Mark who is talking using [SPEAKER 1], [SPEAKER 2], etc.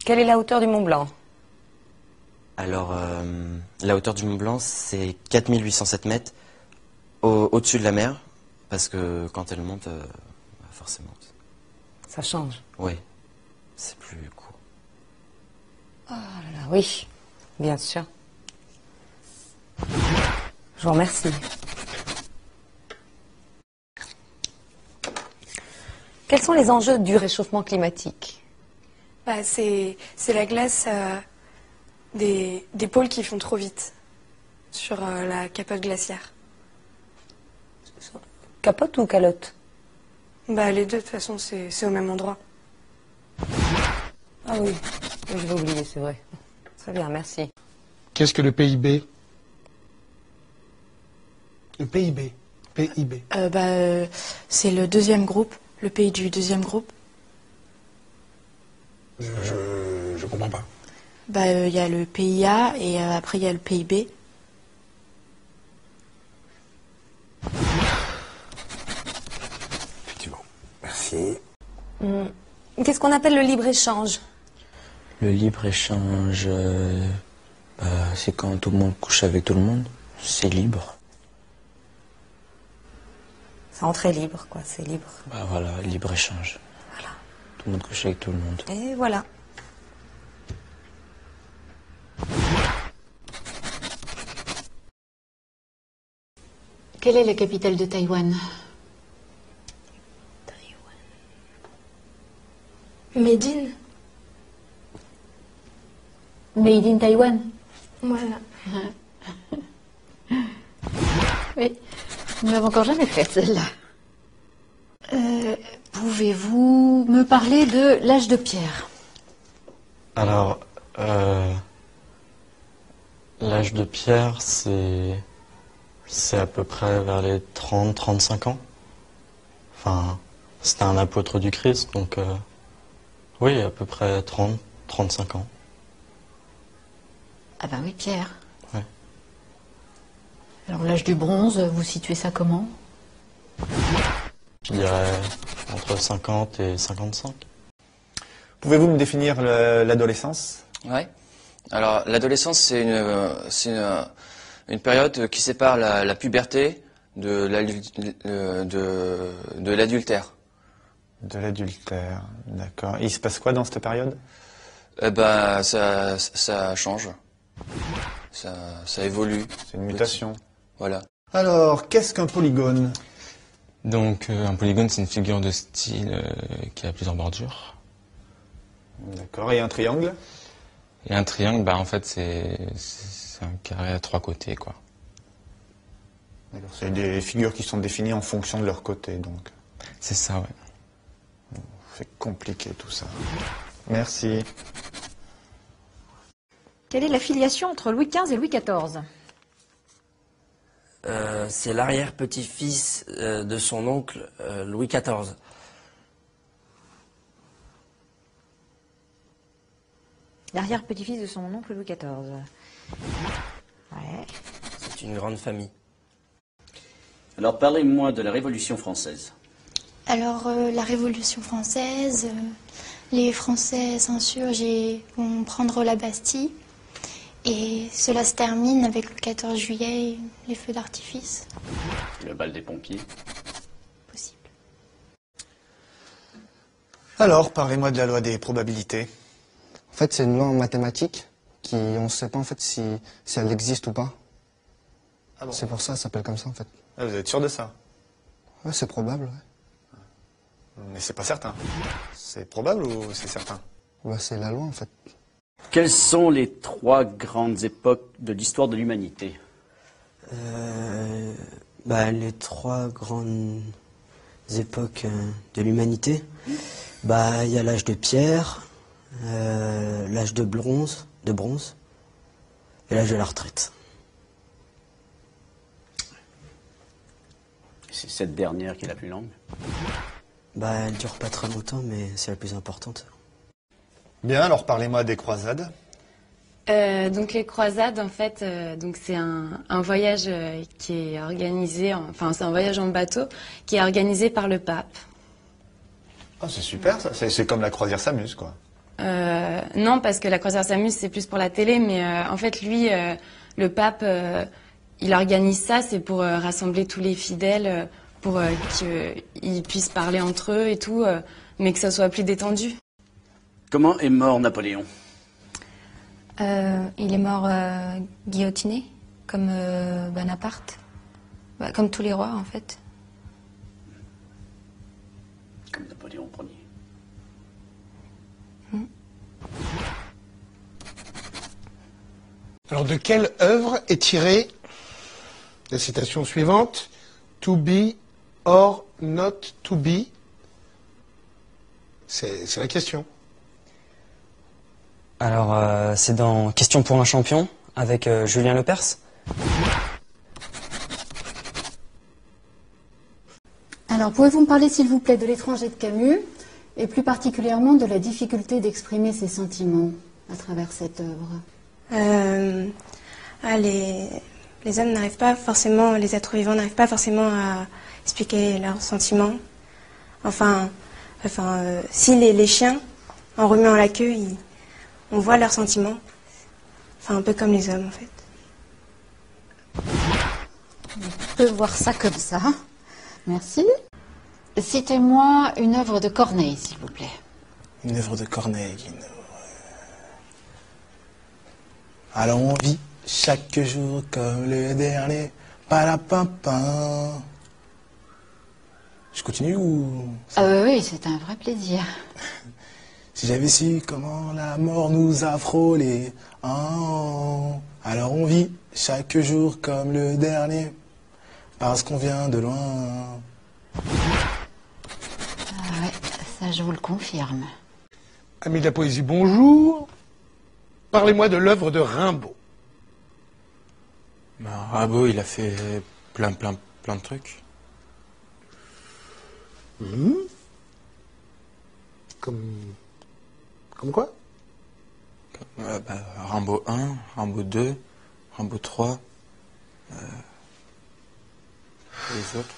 [SPEAKER 1] Quelle est la hauteur du Mont Blanc?
[SPEAKER 2] Alors, la hauteur du Mont Blanc, c'est 4807 mètres au-dessus de la mer, parce que quand elle monte, forcément.
[SPEAKER 1] Ça change.
[SPEAKER 2] Oui, c'est plus court.
[SPEAKER 1] Oh là là, oui, bien sûr. Je vous remercie. Quels sont les enjeux du réchauffement climatique?
[SPEAKER 3] C'est la glace des pôles qui font trop vite sur la capote glaciaire.
[SPEAKER 1] Capote ou calotte?
[SPEAKER 3] Les deux, de toute façon, c'est au même endroit.
[SPEAKER 1] Ah oui, je vais oublier, c'est vrai. Très bien, merci.
[SPEAKER 4] Qu'est-ce que le PIB? Le PIB. PIB.
[SPEAKER 5] C'est le deuxième groupe, le pays du deuxième groupe.
[SPEAKER 4] Je comprends pas.
[SPEAKER 5] Il y a le PIA et après il y a le PIB.
[SPEAKER 4] Effectivement. Merci.
[SPEAKER 1] Qu'est-ce qu'on appelle le libre-échange?
[SPEAKER 6] Le libre-échange, c'est quand tout le monde couche avec tout le monde. C'est libre.
[SPEAKER 1] C'est entrée libre, quoi, c'est libre.
[SPEAKER 6] Voilà, libre-échange.
[SPEAKER 1] Voilà.
[SPEAKER 6] Tout le monde couche avec tout le monde.
[SPEAKER 1] Et voilà.
[SPEAKER 7] Quelle est la capitale de Taïwan?
[SPEAKER 3] Médine.
[SPEAKER 7] Made in Taïwan.
[SPEAKER 3] Voilà.
[SPEAKER 7] Oui, nous l'avons encore jamais faite celle-là. Pouvez-vous me parler de l'âge de pierre?
[SPEAKER 8] Alors, l'âge de pierre, c'est à peu près vers les 30-35 ans. Enfin, c'était un apôtre du Christ, donc oui, à peu près 30-35 ans.
[SPEAKER 7] Ah ben oui, pierre.
[SPEAKER 8] Ouais.
[SPEAKER 7] Alors l'âge du bronze, vous situez ça comment?
[SPEAKER 8] Je dirais entre 50 et 55.
[SPEAKER 9] Pouvez-vous me définir l'adolescence?
[SPEAKER 10] Ouais. Alors l'adolescence, c'est une période qui sépare la puberté de l'adultère.
[SPEAKER 9] De l'adultère, d'accord. Il se passe quoi dans cette période?
[SPEAKER 10] Ça change. Ça évolue.
[SPEAKER 9] C'est une mutation.
[SPEAKER 10] Voilà.
[SPEAKER 9] Alors, qu'est-ce qu'un polygone?
[SPEAKER 8] Donc, un polygone, c'est une figure de style qui a plusieurs bordures.
[SPEAKER 9] D'accord. Et un triangle?
[SPEAKER 8] Et un triangle, en fait, c'est un carré à 3 côtés, quoi.
[SPEAKER 9] D'accord. C'est des figures qui sont définies en fonction de leur côté, donc.
[SPEAKER 8] C'est ça, ouais.
[SPEAKER 9] C'est compliqué tout ça. Merci.
[SPEAKER 11] Quelle est la filiation entre Louis XV et Louis XIV?
[SPEAKER 12] C'est l'arrière-petit-fils de son oncle Louis XIV.
[SPEAKER 11] L'arrière-petit-fils de son oncle Louis XIV. Ouais.
[SPEAKER 12] C'est une grande famille.
[SPEAKER 13] Alors parlez-moi de la Révolution française.
[SPEAKER 14] Alors la Révolution française, les Français s'insurgent et vont prendre la Bastille. Et cela se termine avec le 14 juillet, les feux d'artifice.
[SPEAKER 13] Le bal des pompiers.
[SPEAKER 14] Possible.
[SPEAKER 9] Alors, parlez-moi de la loi des probabilités.
[SPEAKER 15] En fait, c'est une loi en mathématiques qui, on ne sait pas en fait si elle existe ou pas.
[SPEAKER 9] Ah bon?
[SPEAKER 15] C'est pour ça, ça s'appelle comme ça en fait.
[SPEAKER 9] Ah, vous êtes sûr de ça?
[SPEAKER 15] Ouais, c'est probable, ouais.
[SPEAKER 9] Mais c'est pas certain. C'est probable ou c'est certain?
[SPEAKER 15] Ouais, c'est la loi en fait.
[SPEAKER 13] Quelles sont les 3 grandes époques de l'histoire de l'humanité?
[SPEAKER 12] Les 3 grandes époques de l'humanité, il y a l'âge de pierre, l'âge de bronze et l'âge de la retraite.
[SPEAKER 13] C'est cette dernière qui est la plus longue?
[SPEAKER 12] Elle dure pas très longtemps, mais c'est la plus importante.
[SPEAKER 9] Bien, alors parlez-moi des croisades.
[SPEAKER 16] Donc les croisades, en fait, c'est un voyage qui est organisé, c'est un voyage en bateau qui est organisé par le pape.
[SPEAKER 9] Ah, c'est super ça, c'est comme la croisière s'amuse, quoi.
[SPEAKER 16] Non, parce que la croisière s'amuse, c'est plus pour la télé, mais en fait, lui, le pape, il organise ça, c'est pour rassembler tous les fidèles, pour qu'ils puissent parler entre eux et tout, mais que ça soit plus détendu.
[SPEAKER 13] Comment est mort Napoléon?
[SPEAKER 5] Il est mort guillotiné, comme Bonaparte. Bah, comme tous les rois, en fait.
[SPEAKER 13] Comme Napoléon Ier.
[SPEAKER 4] Alors, de quelle œuvre est tirée la citation suivante? To be or not to be? C'est la question.
[SPEAKER 17] Alors, c'est dans Question pour un champion, avec Julien Lepers.
[SPEAKER 7] Alors, pouvez-vous me parler, s'il vous plaît, de L'étranger de Camus, et plus particulièrement de la difficulté d'exprimer ses sentiments à travers cette œuvre?
[SPEAKER 3] Les hommes n'arrivent pas forcément, les êtres vivants n'arrivent pas forcément à expliquer leurs sentiments. Si les chiens, en remuant la queue, on voit leurs sentiments. Enfin, un peu comme les hommes, en fait.
[SPEAKER 7] On peut voir ça comme ça. Merci. Citez-moi une œuvre de Corneille, s'il vous plaît.
[SPEAKER 18] Une œuvre de Corneille. Alors on vit chaque jour comme le dernier. Palapimpin. Je continue ou...
[SPEAKER 7] Oui, c'est un vrai plaisir.
[SPEAKER 18] Si j'avais su comment la mort nous a frôlés. Alors on vit chaque jour comme le dernier. Parce qu'on vient de loin.
[SPEAKER 7] Ah ouais, ça je vous le confirme.
[SPEAKER 4] Amis de la poésie, bonjour. Parlez-moi de l'œuvre de Rimbaud.
[SPEAKER 6] Rimbaud, il a fait plein de trucs.
[SPEAKER 4] Comme quoi?
[SPEAKER 6] Rimbaud 1, Rimbaud 2, Rimbaud 3, les autres.